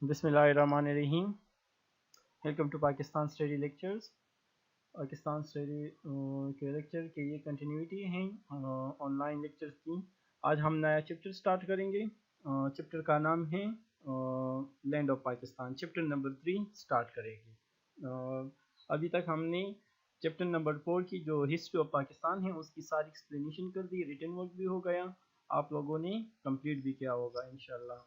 बिस्मिल्लाहिर्रहमानिर्रहीम। Welcome to Pakistan study lectures. Pakistan study के lecture के ये कंटिन्यूटी हैं ऑनलाइन लेक्चर्स की। आज हम नया चैप्टर स्टार्ट करेंगे। चैप्टर का नाम है land of Pakistan. Chapter number 3 start करेंगे। अभी तक हमने चैप्टर नंबर 4 की जो हिस्ट्री ऑफ पाकिस्तान है उसकी सारी एक्सप्लेनेशन कर दी, रिटन वर्क भी हो गया, आप लोगों ने कंप्लीट भी किया होगा इंशाल्लाह।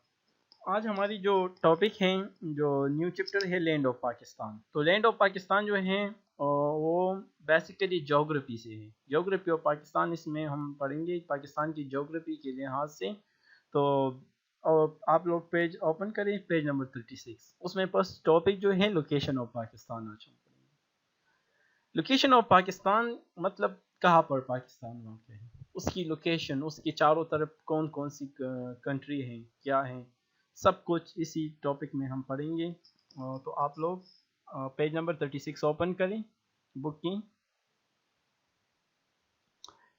आज हमारी जो टॉपिक है, जो न्यू चैप्टर है लैंड ऑफ पाकिस्तान। तो लैंड ऑफ पाकिस्तान जो है वो बेसिकली ज्योग्राफी से है। ज्योग्राफी ऑफ पाकिस्तान इसमें हम पढ़ेंगे पाकिस्तान की ज्योग्राफी के लिहाज से। तो आप लोग पेज ओपन करें, पेज नंबर 36। उसमें फर्स्ट टॉपिक जो है लोकेशन ऑफ पाकिस्तान। आज हम पढ़ेंगे लोकेशन ऑफ पाकिस्तान, मतलब कहाँ पर पाकिस्तान वाक़ है, उसकी लोकेशन, उसके चारों तरफ कौन कौन सी कंट्री हैं, क्या हैं, सब कुछ इसी टॉपिक में हम पढ़ेंगे। तो आप लोग पेज नंबर 36 ओपन करें बुक की।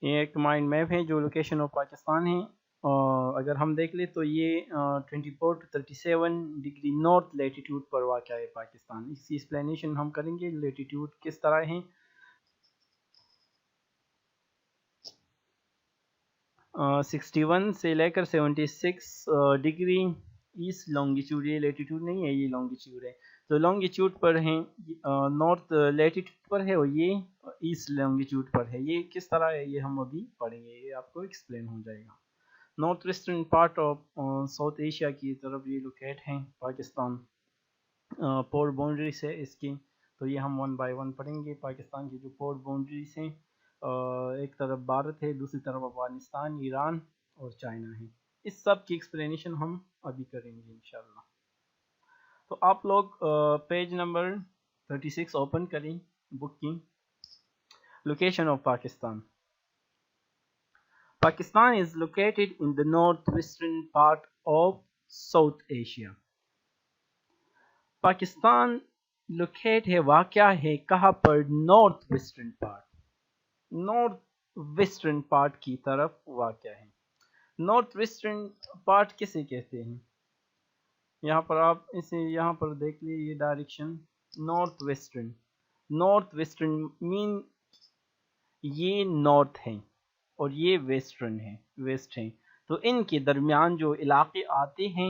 ये एक माइंड मैप है जो लोकेशन ऑफ पाकिस्तान है। अगर हम देख ले तो ये 24 to 37 डिग्री नॉर्थ लेटीट्यूड पर वाक़ है पाकिस्तान। इसकी एक्सप्लेनेशन हम करेंगे, लेटीट्यूड किस तरह है। 61 से लेकर 76 डिग्री ईस्ट लॉन्गिट्यूड, ये लेटीट्यूड नहीं है, ये लॉन्गिट्यूड है। तो लॉन्गिट्यूड पर है, नॉर्थ लेटीट्यूड पर है और ये ईस्ट लॉन्गिट्यूड पर है। ये किस तरह है ये हम अभी पढ़ेंगे, ये आपको एक्सप्लेन हो जाएगा। North western part of South Asia की तरफ ये लोकेट है पाकिस्तान। पोर्ट बाउंड्रीज है इसकी, तो ये हम वन बाय वन पढ़ेंगे। पाकिस्तान की जो पोर्ट बाउंड्रीज हैं, एक तरफ भारत है, दूसरी तरफ अफगानिस्तान, ईरान और चाइना है। इस सब की एक्सप्लेनेशन हम अभी करेंगे इंशाल्लाह। तो आप लोग पेज नंबर 36 ओपन करें बुक की। Location of Pakistan. Pakistan is located in the northwestern part of South Asia. Pakistan locate है, वाक़या है कहाँ पर? North western part, north western part की तरफ वाक़या है। नॉर्थ वेस्टर्न पार्ट किसे कहते हैं? यहाँ पर आप इसे यहाँ पर देख लीजिए, ये direction north western. North western mean ये नॉर्थ है और ये वेस्टर्न है, वेस्ट है। तो इनके दरमियान जो इलाके आते हैं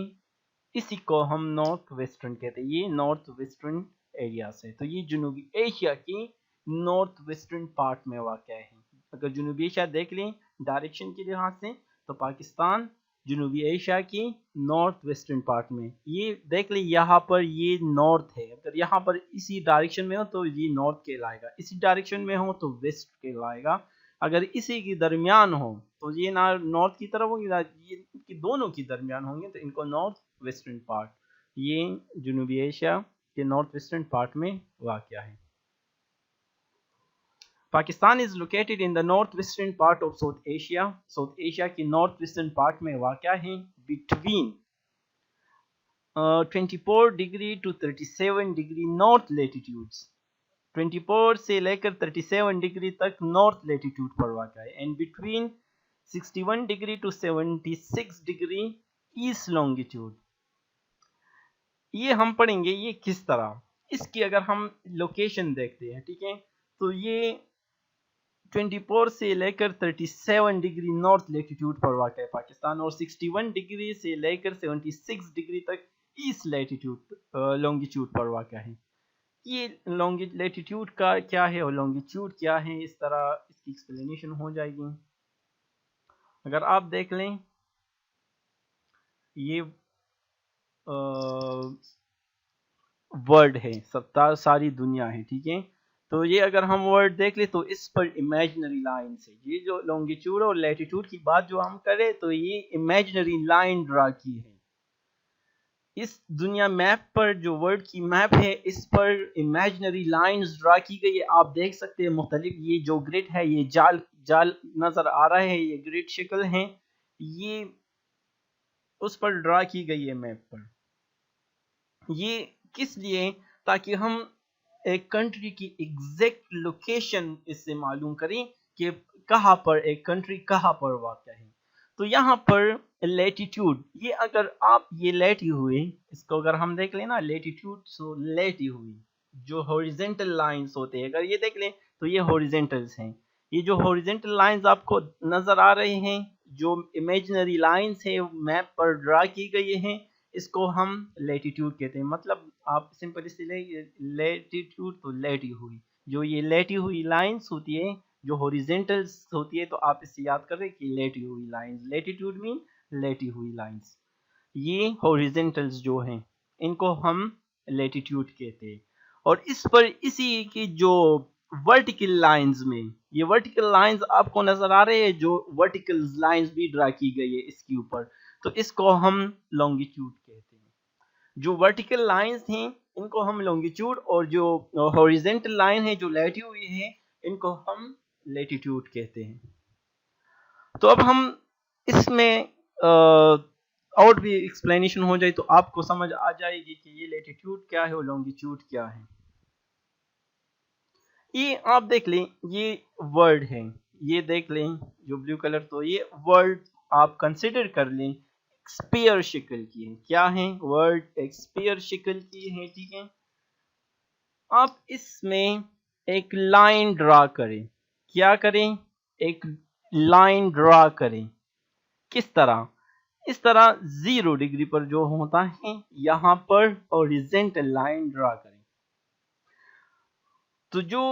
इसी को हम नॉर्थ वेस्टर्न कहते हैं। ये नॉर्थ वेस्टर्न एरिया से, तो ये जनूबी एशिया की नॉर्थ वेस्टर्न पार्ट में वाक़या है। अगर जनूबी एशिया देख लें डायरेक्शन के लिहाज से, तो पाकिस्तान जनूबी एशिया की नॉर्थ वेस्टर्न पार्ट में। ये देख लें यहाँ पर ये नॉर्थ है, अगर यहाँ पर इसी डायरेक्शन में हो तो ये नॉर्थ कहलाएगा, इसी डायरेक्शन में हो तो वेस्ट कहलाएगा। अगर इसी के दरमियान हो तो ये ना नॉर्थ की तरफ होगी, ये दोनों की दरमियान होंगे, तो इनको नॉर्थ वेस्टर्न पार्ट। ये जनूबी एशिया के नॉर्थ वेस्टर्न पार्ट में वाक़या है। Pakistan is located in the north western part of South Asia. South Asia की नॉर्थ वेस्टर्न पार्ट में वाक़या है, between 24 degree to 37 degree north latitudes. 24 से लेकर 37 डिग्री तक नॉर्थ लेटीट्यूड पर वाक़या है, and between 61 degree to 76 degree east longitude. ये हम पढ़ेंगे ये किस तरह। इसकी अगर हम लोकेशन देखते हैं, ठीक है, तो ये 24 से लेकर 37 डिग्री नॉर्थ लेटीट्यूड पर वाक़या है पाकिस्तान, और 61 डिग्री से लेकर 76 डिग्री तक ईस्ट लेटीट्यूड लॉन्गिट्यूड पर वाक़या है। ये लेटीट्यूड का क्या है और लॉन्गिट्यूड क्या है, इस तरह इसकी एक्सप्लेनेशन हो जाएगी। अगर आप देख लें ये वर्ल्ड है, सारी दुनिया है, ठीक है। तो ये अगर हम वर्ल्ड देख ले तो इस पर इमेजिनरी लाइन से, ये जो लॉन्गिट्यूड और लैटिट्यूड की बात जो हम करें तो ये इमेजिनरी लाइन ड्रा की है। इस दुनिया मैप पर, जो वर्ल्ड की मैप है, इस पर इमेजिनरी लाइंस ड्रा की गई है। आप देख सकते हैं मुख्तलिफ, ये जो ग्रिड है, ये जाल जाल नजर आ रहा है, ये ग्रिड शक्ल है, ये उस पर ड्रा की गई है मैप पर। ये किस लिए? ताकि हम एक कंट्री की एग्जैक्ट लोकेशन इससे मालूम करें कि कहाँ पर एक कंट्री कहाँ पर वाक़या है। तो यहाँ पर लेटीट्यूड, ये अगर आप ये लेटी हुई, इसको अगर हम देख लें ना, लेटीट्यूड सो लेटी हुई, जो हॉरिजेंटल लाइंस होते हैं अगर ये देख लें तो ये हॉरिजेंटल्स हैं। ये जो हॉरिजेंटल लाइंस आपको नजर आ रहे हैं, जो इमेजिनरी लाइंस है मैप पर ड्रा की गई हैं, इसको हम लेटीट्यूड कहते हैं। मतलब आप सिंपल इसलिए लेटीट्यूड तो लेटी हुई, जो ये लेटी हुई लाइंस होती है जो हॉरिजेंटल्स होती है, तो आप इससे याद करें कि लेटी हुई लाइंस, लेटीट्यूड मीन लेटी हुई लाइंस। ये हॉरिजेंटल्स जो हैं इनको हम लेटीट्यूड कहते हैं। और इस पर इसी की जो वर्टिकल लाइंस में, ये वर्टिकल लाइंस आपको नजर आ रहे हैं, जो वर्टिकल लाइंस भी ड्रा की गई है इसके ऊपर, तो इसको हम लॉन्गिट्यूड कहते हैं। जो वर्टिकल लाइंस हैं इनको हम लॉन्गिट्यूड, और जो हॉरिजेंटल लाइन है जो लेटी हुई है इनको हम लेटीट्यूड कहते हैं। तो अब हम इसमें और भी एक्सप्लेनेशन हो जाए तो आपको समझ आ जाएगी कि ये लेटीट्यूड क्या है और लॉन्गिट्यूड क्या है। ये आप देख लें, ये वर्ड है, ये देख लें जो ब्लू कलर, तो ये वर्ड आप कंसिडर कर लें स्फीयर शिकल की है। क्या है वर्ड? एक स्फीयर शिकल की है, ठीक है। आप इसमें एक लाइन ड्रा करें। क्या करें? एक लाइन ड्रा करें। किस तरह? इस तरह 0 डिग्री पर जो होता है यहां पर हॉरिजॉन्टल लाइन ड्रा करें। तो जो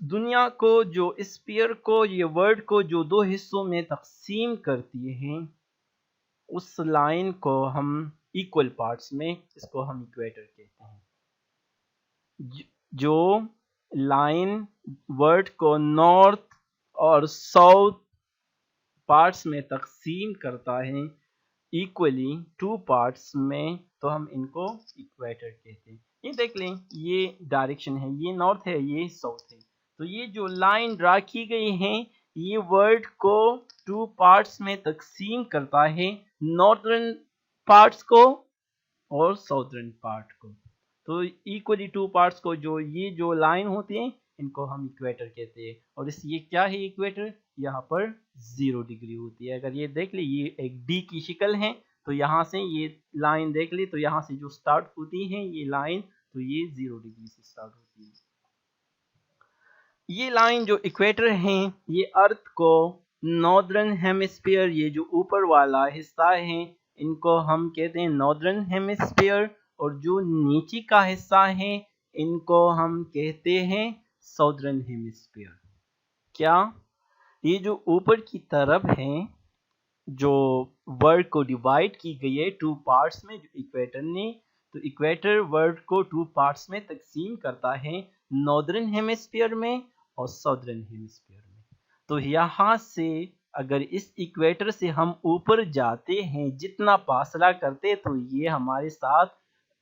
दुनिया को, जो स्फीयर को, ये वर्ड को जो दो हिस्सों में तकसीम करती है, उस लाइन को हम इक्वल पार्ट्स में, इसको हम इक्वेटर कहते हैं। जो लाइन वर्ड को नॉर्थ और साउथ पार्ट्स में तकसीम करता है इक्वली 2 पार्ट्स में, तो हम इनको इक्वेटर कहते हैं। ये देख लें, ये डायरेक्शन है, ये नॉर्थ है, ये साउथ है। तो ये जो लाइन ड्रा की गई है ये वर्ड को 2 पार्ट्स में तकसीम करता है, नॉर्थर्न पार्ट्स को और साउथर्न पार्ट को। तो इक्वली 2 पार्ट्स को, जो ये जो लाइन होती है इनको हम इक्वेटर कहते हैं। और इस ये क्या है इक्वेटर? यहाँ पर 0 डिग्री होती है। अगर ये देख ले, ये एक डी की शिकल है, तो यहाँ से ये लाइन देख ले, तो यहाँ से जो स्टार्ट होती है ये लाइन, तो ये 0 डिग्री से स्टार्ट होती है। ये लाइन जो इक्वेटर है ये अर्थ को नॉर्दर्न हेमिस्फीयर, ये जो ऊपर वाला हिस्सा है इनको हम कहते हैं नॉर्दर्न हेमिस्फीयर, और जो नीचे का हिस्सा है इनको हम कहते हैं साउदर्न हेमिस्फीयर। क्या? ये जो ऊपर की तरफ है, जो वर्ल्ड को डिवाइड की गई है 2 पार्ट्स में, जो इक्वेटर ने, तो इक्वेटर वर्ल्ड को 2 पार्ट्स में तकसीम करता है, नॉर्दर्न हेमिस्फीयर में और साउदर्न हेमिस्फीयर में। तो यहाँ से अगर इस इक्वेटर से हम ऊपर जाते हैं, जितना फासला करते, तो ये हमारे साथ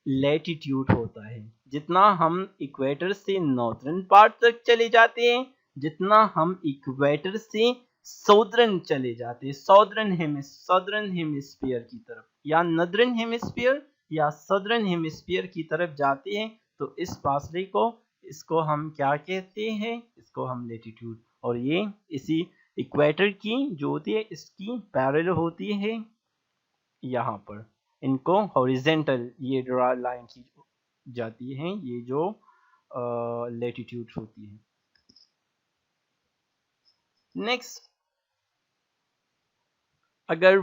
लैटिट्यूड होता है। जितना हम इक्वेटर से नॉर्दर्न पार्ट तक चले जाते हैं, जितना हम इक्वेटर से साउदर्न चले जाते हैं, साउदर्न हेमिस्फीयर की तरफ, या नॉर्दर्न हेमिस्फीयर या साउदर्न हेमिस्फीयर की तरफ जाते हैं, तो इस फासले को, इसको हम क्या कहते हैं? इसको हम लैटिट्यूड। और ये इसी इक्वेटर की जो होती है इसकी पैरेलल होती है यहाँ पर, इनको हॉरिजेंटल ये ड्रा लाइन की जाती है, ये जो लैटिट्यूड होती है। नेक्स्ट, अगर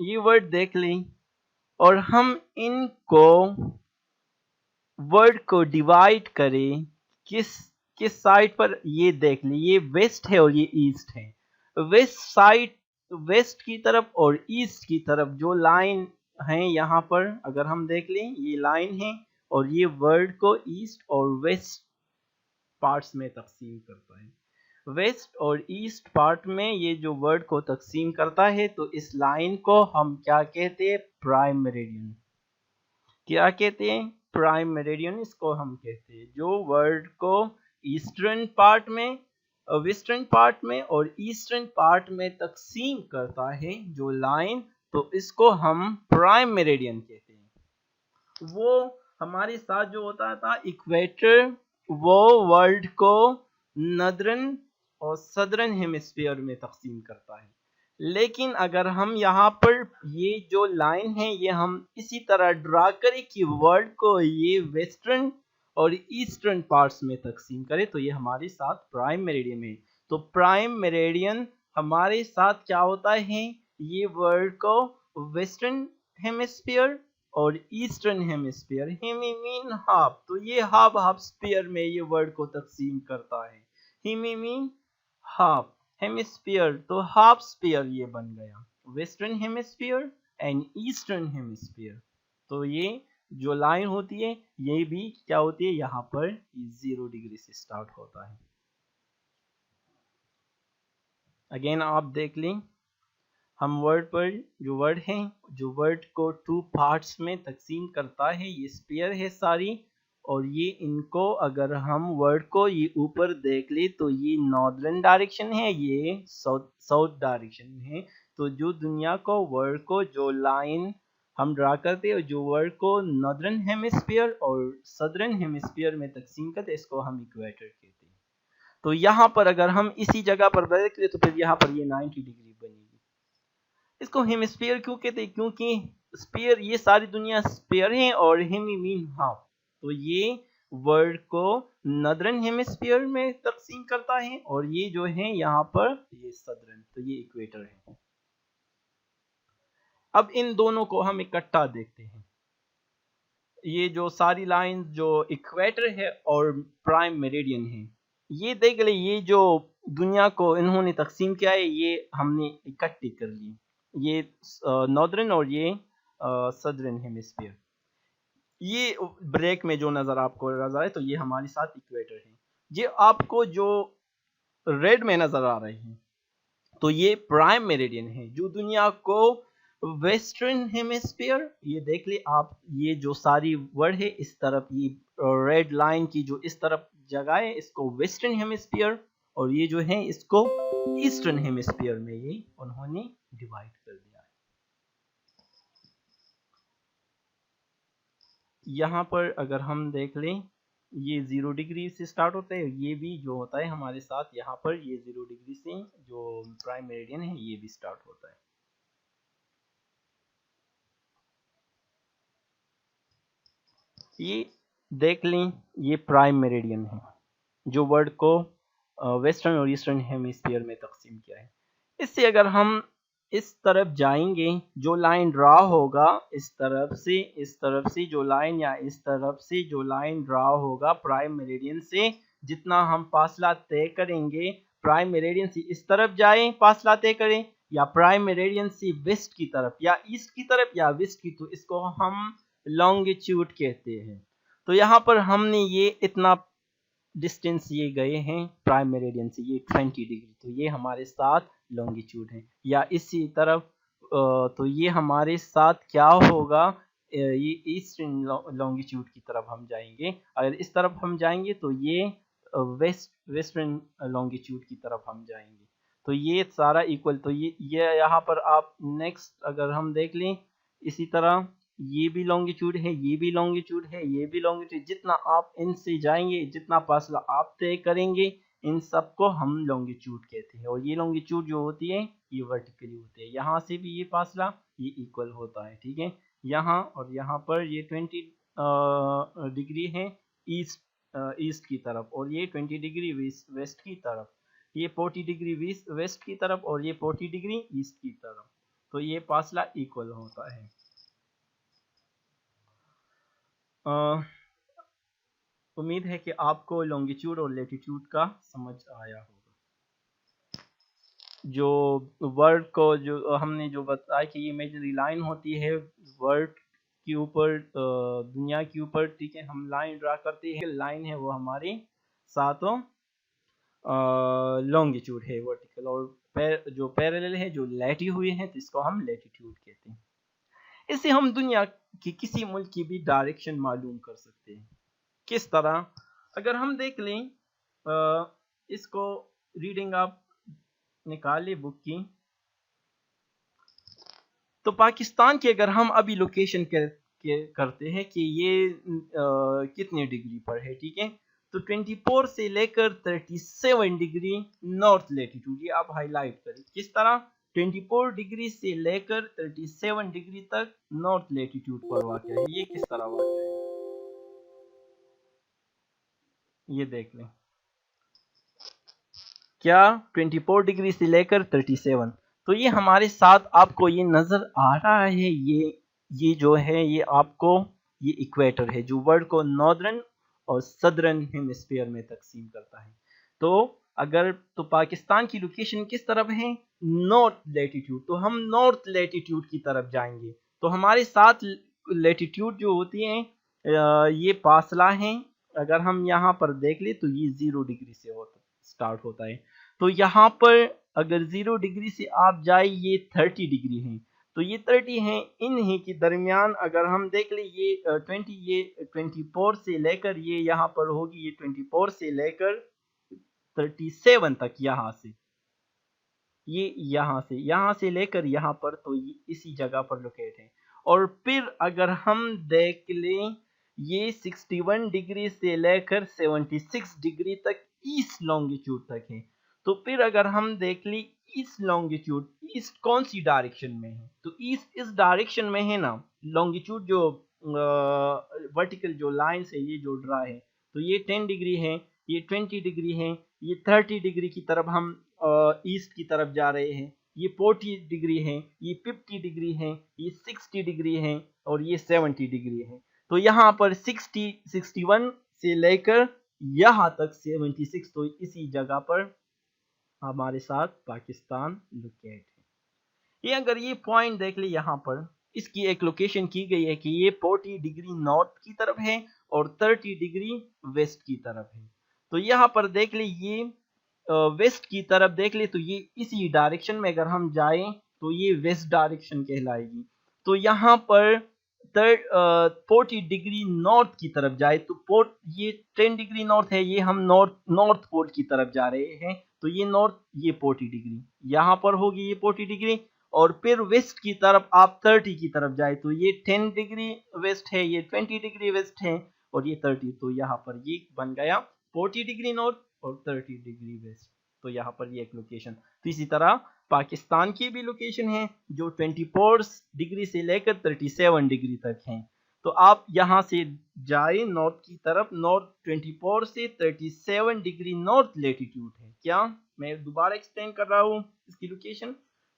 ये वर्ड देख लें और हम इनको वर्ड को डिवाइड करें, किस साइड पर, ये देख लें, ये वेस्ट है और ये ईस्ट है। वेस्ट साइड, वेस्ट की तरफ और ईस्ट की तरफ जो लाइन है यहाँ पर अगर हम देख लें, ये लाइन है और ये वर्ड को ईस्ट और वेस्ट पार्ट्स में तकसीम करता है। वेस्ट और ईस्ट पार्ट में ये जो वर्ड को तकसीम करता है, तो इस लाइन को हम क्या कहते हैं? Prime meridian. क्या कहते हैं? प्राइम मेरिडियन इसको हम कहते हैं। जो वर्ड को ईस्टर्न पार्ट में, वेस्टर्न पार्ट में और ईस्टर्न पार्ट में तकसीम करता है जो लाइन, तो इसको हम प्राइम मेरिडियन कहते हैं। वो हमारे साथ जो होता था इक्वेटर, वो वर्ल्ड को नॉर्दर्न और सदर्न हेमिस्फीयर में तकसीम करता है। लेकिन अगर हम यहाँ पर ये जो लाइन है ये हम इसी तरह ड्रा करें कि वर्ल्ड को ये वेस्टर्न और ईस्टर्न पार्ट्स में तकसीम करें, तो ये हमारे साथ प्राइम मेरिडियन है। तो प्राइम मेरिडियन हमारे साथ क्या होता है, ये वर्ल्ड को वेस्टर्न हेमिस्फीयर और eastern hemisphere, hemi mean half, तो ये हाफ हाफ स्फीयर में ये वर्ल्ड को तकसीम करता है। हेमी मीन हाफ, हेमिस्फीयर तो हाफ स्फीयर ये बन गया, western hemisphere and eastern hemisphere. तो ये जो लाइन होती है ये भी क्या होती है, यहाँ पर 0 डिग्री से स्टार्ट होता है। अगेन आप देख लें, हम वर्ड पर जो वर्ड है, जो वर्ड को 2 पार्ट्स में तकसीम करता है, ये स्फीयर है सारी, और ये इनको अगर हम वर्ड को ये ऊपर देख ले तो ये नॉर्दर्न डायरेक्शन है, ये साउथ डायरेक्शन है। तो जो दुनिया को वर्ड को जो लाइन हम ड्रा करते हैं, जो वर्ड को नॉर्दर्न हेमिस्फीयर और सदर्न हेमिस्फीयर में तकसीम करते हैं, इसको हम इक्वेटर कहते हैं। तो यहाँ पर अगर हम इसी जगह पर देख ले तो फिर यहाँ पर ये 90 डिग्री बनेगी। इसको हेमिस्फीयर क्यों कहते हैं, क्योंकि स्फीयर ये सारी दुनिया स्फीयर है और हेमी मीन हाफ, तो ये वर्ल्ड को नॉर्दर्न हेमिस्फीयर में तकसीम करता है और ये जो है यहाँ पर ये सदर्न, तो ये इक्वेटर है। अब इन दोनों को हम इकट्ठा देखते हैं, ये जो सारी लाइन जो इक्वेटर है और प्राइम मेरिडियन है, ये देख ले, ये जो दुनिया को इन्होंने तकसीम किया है ये हमने इकट्ठी कर ली, ये नॉर्दर्न और ये सदर्न हेमिस्फीयर। ये ब्रेक में जो नजर आपको नजर आए तो ये हमारे साथ इक्वेटर है। ये आपको जो रेड में नजर आ रहे हैं तो ये प्राइम मेरिडियन है, जो दुनिया को वेस्टर्न हेमिस्फीयर, ये देख ले आप, ये जो सारी वर्ड है इस तरफ, ये रेड लाइन की जो इस तरफ जगह है इसको वेस्टर्न हेमिस्फीयर, और ये जो है इसको ईस्टर्न हेमिस्फीयर में ये उन्होंने डिवाइड कर दिया है। यहाँ पर अगर हम देख लें ये 0 डिग्री से स्टार्ट होता है, ये भी जो होता है हमारे साथ यहाँ पर ये 0 डिग्री से जो प्राइम मेरिडियन है ये भी स्टार्ट होता है। ये देख लें, ये प्राइम मेरिडियन है जो वर्ल्ड को वेस्टर्न और ईस्टर्न हेमिस्फीयर में तकसीम किया है। इससे अगर हम इस तरफ जाएंगे, जो लाइन ड्रा होगा इस तरफ से जो लाइन, या इस तरफ से जो लाइन ड्रा होगा प्राइम मेरिडियन से, जितना हम फासला तय करेंगे, प्राइम मेरिडियन से इस तरफ जाएं फासला तय करें, या प्राइम मेरिडियन से वेस्ट की तरफ या ईस्ट की तरफ या वेस्ट की, तो इसको हम लॉन्गिट्यूड कहते हैं। तो यहाँ पर हमने ये इतना डिस्टेंस ये गए हैं प्राइम मेरिडियन से, ये 20 डिग्री, तो ये हमारे साथ लॉन्गिट्यूड है। या इसी तरफ तो ये हमारे साथ क्या होगा, ये ईस्टर्न लॉन्गिट्यूड की तरफ हम जाएंगे। अगर इस तरफ हम जाएंगे तो ये वेस्टर्न लॉन्गिट्यूड की तरफ हम जाएंगे। तो ये सारा इक्वल, तो ये यहाँ पर आप नेक्स्ट अगर हम देख लें, इसी तरह ये भी लॉन्गिट्यूड है, ये भी लॉन्गिट्यूड है, ये भी लॉन्गिट्यूड, जितना आप इनसे जाएंगे, जितना फासला आप तय करेंगे, इन सब को हम लॉन्गिट्यूड कहते हैं। और ये लॉन्गिट्यूड जो होती है ये वर्टिकली होती है, यहाँ से भी ये फासला ये इक्वल होता है, ठीक है। यहाँ और यहाँ पर ये 20 डिग्री है ईस्ट की तरफ, और ये 20 डिग्री वेस्ट की तरफ, ये 40 डिग्री वेस्ट की तरफ, और ये 40 डिग्री ईस्ट की तरफ, तो ये फासला इक्वल होता है। उम्मीद है कि आपको लॉन्गिट्यूड और लैटिट्यूड का समझ आया होगा। जो वर्ड को जो हमने जो बताया कि ये इमेजिनरी लाइन होती है वर्ड के ऊपर, दुनिया के ऊपर, ठीक है, हम लाइन ड्रा करते हैं, लाइन है वो हमारे सातों लॉन्गिट्यूड है वर्टिकल, और जो पैरेलल है जो लेटी हुए हैं तो इसको हम लैटिट्यूड कहते हैं। इससे हम दुनिया की किसी मुल्क की भी डायरेक्शन मालूम कर सकते हैं। किस तरह, अगर हम देख लें, इसको रीडिंग आप निकाले बुक की, तो पाकिस्तान की अगर हम अभी लोकेशन करते हैं कि ये कितने डिग्री पर है, ठीक है, तो 24 से लेकर 37 डिग्री नॉर्थ लैटिट्यूड, ये आप हाईलाइट करें। किस तरह, 24 डिग्री से लेकर 37 डिग्री तक नॉर्थ लेटीट्यूड पर वाक़ है। ये किस तरह वाक़ है, ये देख लें। क्या 24 डिग्री से लेकर 37, तो ये हमारे साथ आपको ये नजर आ रहा है, ये जो है ये आपको ये इक्वेटर है जो वर्ल्ड को नॉर्दर्न और सदर्न हेमिस्फीयर में तकसीम करता है। तो अगर तो पाकिस्तान की लोकेशन किस तरफ है, नॉर्थ लेटीट्यूड, तो हम नॉर्थ लेटीट्यूड की तरफ जाएंगे। तो हमारे साथ लेटीट्यूड जो होती हैं ये फासला है, अगर हम यहाँ पर देख ले तो ये 0 डिग्री से स्टार्ट होता है। तो यहाँ पर अगर 0 डिग्री से आप जाए ये 30 डिग्री है, तो ये 30 है, इन्हीं के दरमियान अगर हम देख ले ये 20, ये 24 से लेकर ये यहाँ पर होगी, ये 24 से लेकर 37 तक, यहाँ से लेकर यहाँ पर, तो ये इसी जगह पर लोकेट है। और फिर अगर हम देख लें ये 61 डिग्री से लेकर 76 डिग्री तक ईस्ट लॉन्गिट्यूड तक है। तो फिर अगर हम देख ली ईस्ट लॉन्गिट्यूड, ईस्ट कौन सी डायरेक्शन में है, तो ईस्ट इस डायरेक्शन में है ना। लॉन्गिट्यूड जो वर्टिकल जो लाइन से ये जो ड्रा है, तो ये 10 डिग्री है, ये 20 डिग्री है, ये 30 डिग्री की तरफ हम ईस्ट की तरफ जा रहे हैं, ये 40 डिग्री है, ये 50 डिग्री है, ये 60 डिग्री है और ये 70 डिग्री है। तो यहाँ पर 61 से लेकर यहाँ तक 76, तो इसी जगह पर हमारे साथ पाकिस्तान लोकेट है। ये अगर ये पॉइंट देख ले, यहाँ पर इसकी एक लोकेशन की गई है कि ये 40 डिग्री नॉर्थ की तरफ है और 30 डिग्री वेस्ट की तरफ है। तो यहाँ पर देख ले ये वेस्ट की तरफ देख ले, तो ये इसी डायरेक्शन में अगर हम जाएं तो ये वेस्ट डायरेक्शन कहलाएगी। तो यहाँ पर 40 डिग्री नॉर्थ की तरफ जाए तो ये 10 डिग्री नॉर्थ है, ये हम नॉर्थ पोल की तरफ जा रहे हैं, तो ये नॉर्थ, ये 40 डिग्री यहाँ पर होगी, ये 40 डिग्री। और फिर वेस्ट की तरफ आप 30 की तरफ जाए तो ये 10 डिग्री वेस्ट है, ये 20 डिग्री वेस्ट है और ये 30, तो यहाँ पर ये बन गया 40 डिग्री नॉर्थ और 30 डिग्री वेस्ट। तो यहाँ पर ये एक लोकेशन। तो इसी तरह पाकिस्तान की भी लोकेशन है जो 24 डिग्री से लेकर 37 डिग्री तक है। तो आप यहाँ से जाए नॉर्थ की तरफ, नॉर्थ 24 से 37 डिग्री नॉर्थ लेटीट्यूड है। क्या मैं दोबारा एक्सप्लेन कर रहा हूँ इसकी लोकेशन,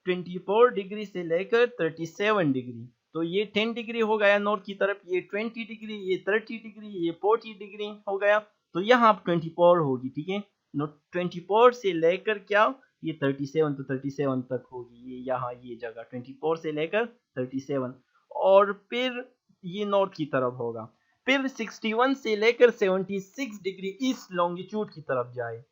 24 डिग्री से लेकर 37 डिग्री, तो ये 10 डिग्री हो गया नॉर्थ की तरफ, ये 20 डिग्री, ये 30 डिग्री, ये 40 डिग्री हो गया। तो यहाँ 24 होगी, ठीक है। 24 से लेकर क्या ये 37, तो 37 तक होगी ये यहाँ ये जगह 24 से लेकर 37। और फिर ये नॉर्थ की तरफ होगा। फिर 61 से लेकर 76 डिग्री ईस्ट लॉन्गिट्यूड की तरफ जाए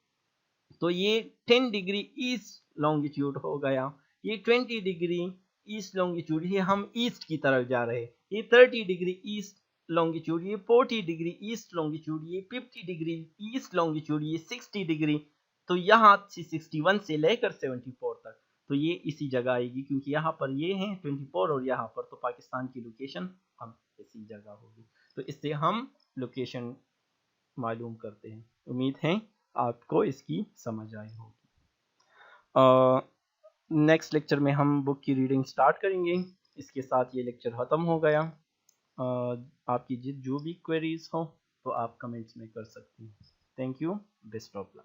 तो ये 10 डिग्री ईस्ट लॉन्गिट्यूड हो गया, ये 20 डिग्री ईस्ट लॉन्गिट्यूड, ये हम ईस्ट की तरफ जा रहे हैं, ये 30 डिग्री ईस्ट लॉन्गिट्यूड, ये 40 डिग्री ईस्ट लॉन्गिट्यूड, ये 50 डिग्री ईस्ट लॉन्गिट्यूड, ये 60 डिग्री। तो यहाँ से 61 से लेकर 74 तक, तो ये इसी जगह आएगी क्योंकि यहाँ पर ये है 24 और यहाँ पर, तो पाकिस्तान की लोकेशन हम इसी जगह होगी। तो इससे हम लोकेशन मालूम करते हैं। उम्मीद है आपको इसकी समझ आई होगी। नेक्स्ट लेक्चर में हम बुक की रीडिंग स्टार्ट करेंगे। इसके साथ ये लेक्चर ख़त्म हो गया। आपकी जो भी क्वेरीज हो तो आप कमेंट्स में कर सकते हैं। Thank you, best of luck.